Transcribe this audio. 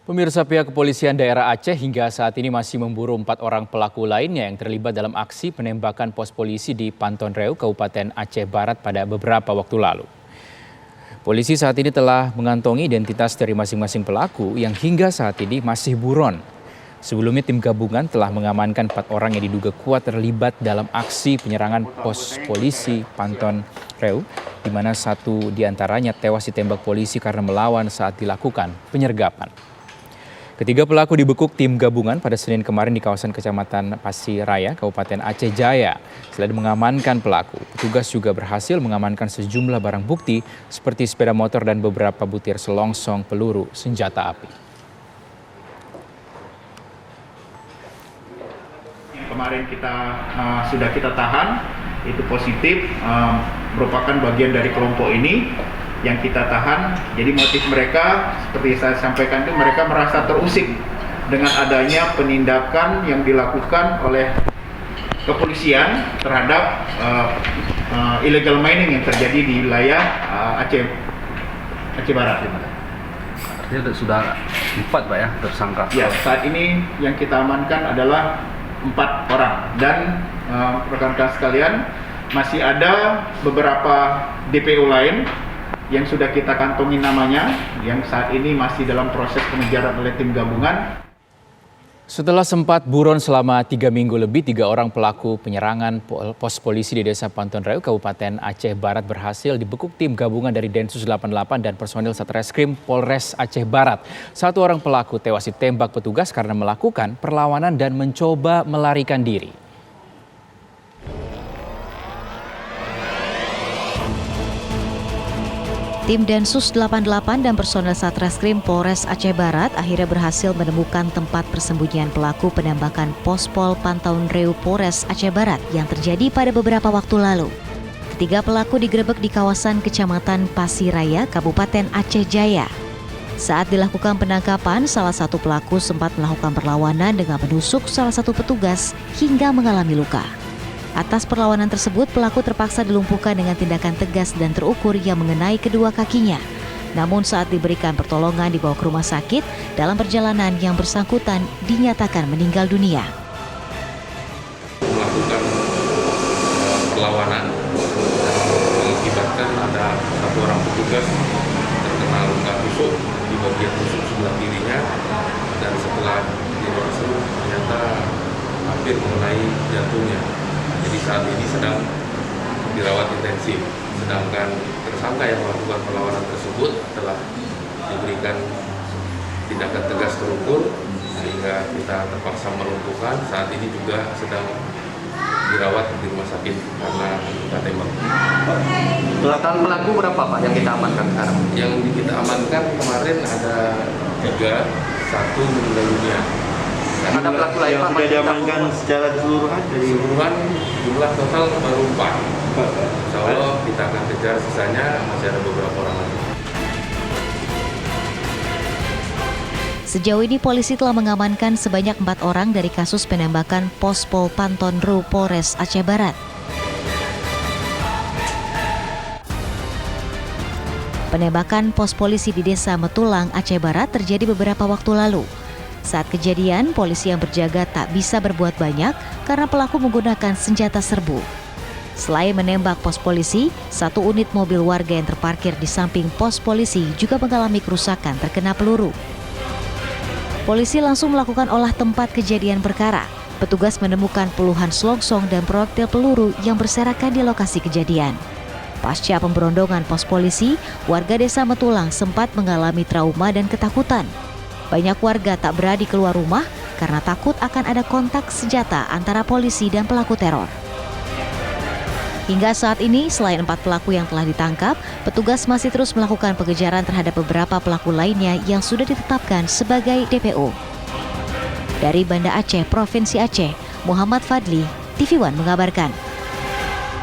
Pemirsa, pihak kepolisian daerah Aceh hingga saat ini masih memburu 4 orang pelaku lainnya yang terlibat dalam aksi penembakan pos polisi di Panton Reu, Kabupaten Aceh Barat pada beberapa waktu lalu. Polisi saat ini telah mengantongi identitas dari masing-masing pelaku yang hingga saat ini masih buron. Sebelumnya tim gabungan telah mengamankan 4 orang yang diduga kuat terlibat dalam aksi penyerangan pos polisi Panton Reu, di mana satu diantaranya tewas ditembak polisi karena melawan saat dilakukan penyergapan. Ketiga pelaku dibekuk tim gabungan pada Senin kemarin di kawasan Kecamatan Pasiraya, Kabupaten Aceh Jaya. Selain mengamankan pelaku, petugas juga berhasil mengamankan sejumlah barang bukti seperti sepeda motor dan beberapa butir selongsong peluru senjata api. Kemarin sudah kita tahan, itu positif, merupakan bagian dari kelompok ini yang kita tahan. Jadi motif mereka seperti saya sampaikan itu, mereka merasa terusik dengan adanya penindakan yang dilakukan oleh kepolisian terhadap illegal mining yang terjadi di wilayah Aceh Barat. Artinya sudah 4 Pak ya tersangka? Ya, saat ini yang kita amankan adalah 4 orang dan rekan-rekan sekalian, masih ada beberapa DPO lain yang sudah kita kantongi namanya, yang saat ini masih dalam proses pengejaran oleh tim gabungan. Setelah sempat buron selama 3 minggu lebih, 3 orang pelaku penyerangan pos polisi di Desa Panton Reu, Kabupaten Aceh Barat berhasil dibekuk tim gabungan dari Densus 88 dan personil Satreskrim Polres Aceh Barat. 1 orang pelaku tewas ditembak petugas karena melakukan perlawanan dan mencoba melarikan diri. Tim Densus 88 dan personel Satreskrim Polres Aceh Barat akhirnya berhasil menemukan tempat persembunyian pelaku penembakan Pospol Panton Reu Polres Aceh Barat yang terjadi pada beberapa waktu lalu. Ketiga pelaku digerebek di kawasan Kecamatan Pasiraya, Kabupaten Aceh Jaya. Saat dilakukan penangkapan, salah satu pelaku sempat melakukan perlawanan dengan menusuk salah satu petugas hingga mengalami luka. Atas perlawanan tersebut, pelaku terpaksa dilumpuhkan dengan tindakan tegas dan terukur yang mengenai kedua kakinya. Namun saat diberikan pertolongan dibawa ke rumah sakit, dalam perjalanan yang bersangkutan dinyatakan meninggal dunia. Melakukan perlawanan mengakibatkan ada 1 orang petugas terkena luka tusuk di bagian tusuk sebelah kirinya, dan setelah dilakukan ternyata hampir mengenai jantungnya. Jadi saat ini sedang dirawat intensif, sedangkan tersangka yang melakukan perlawanan tersebut telah diberikan tindakan tegas terukur sehingga kita terpaksa melumpuhkan. Saat ini juga sedang dirawat di rumah sakit karena luka tembak. Total pelaku berapa Pak yang kita amankan sekarang? Yang kita amankan kemarin ada 3, 1 meninggal dunia. Ada pelaku lain Pak sudah diamankan secara keseluruhan dari jumlah total baru 4. Insya Allah kita akan kejar sisanya, masih ada beberapa orang lagi. Sejauh ini polisi telah mengamankan sebanyak 4 orang dari kasus penembakan Pospol Panton Reu Polres Aceh Barat. Penembakan pos polisi di Desa Metulang, Aceh Barat terjadi beberapa waktu lalu. Saat kejadian, polisi yang berjaga tak bisa berbuat banyak karena pelaku menggunakan senjata serbu. Selain menembak pos polisi, 1 unit mobil warga yang terparkir di samping pos polisi juga mengalami kerusakan terkena peluru. Polisi langsung melakukan olah tempat kejadian perkara. Petugas menemukan puluhan selongsong dan proyektil peluru yang berserakan di lokasi kejadian. Pasca pemberondongan pos polisi, warga Desa Metulang sempat mengalami trauma dan ketakutan. Banyak warga tak berani keluar rumah karena takut akan ada kontak senjata antara polisi dan pelaku teror. Hingga saat ini, selain 4 pelaku yang telah ditangkap, petugas masih terus melakukan pengejaran terhadap beberapa pelaku lainnya yang sudah ditetapkan sebagai DPO. Dari Banda Aceh, Provinsi Aceh, Muhammad Fadli, TV One mengabarkan.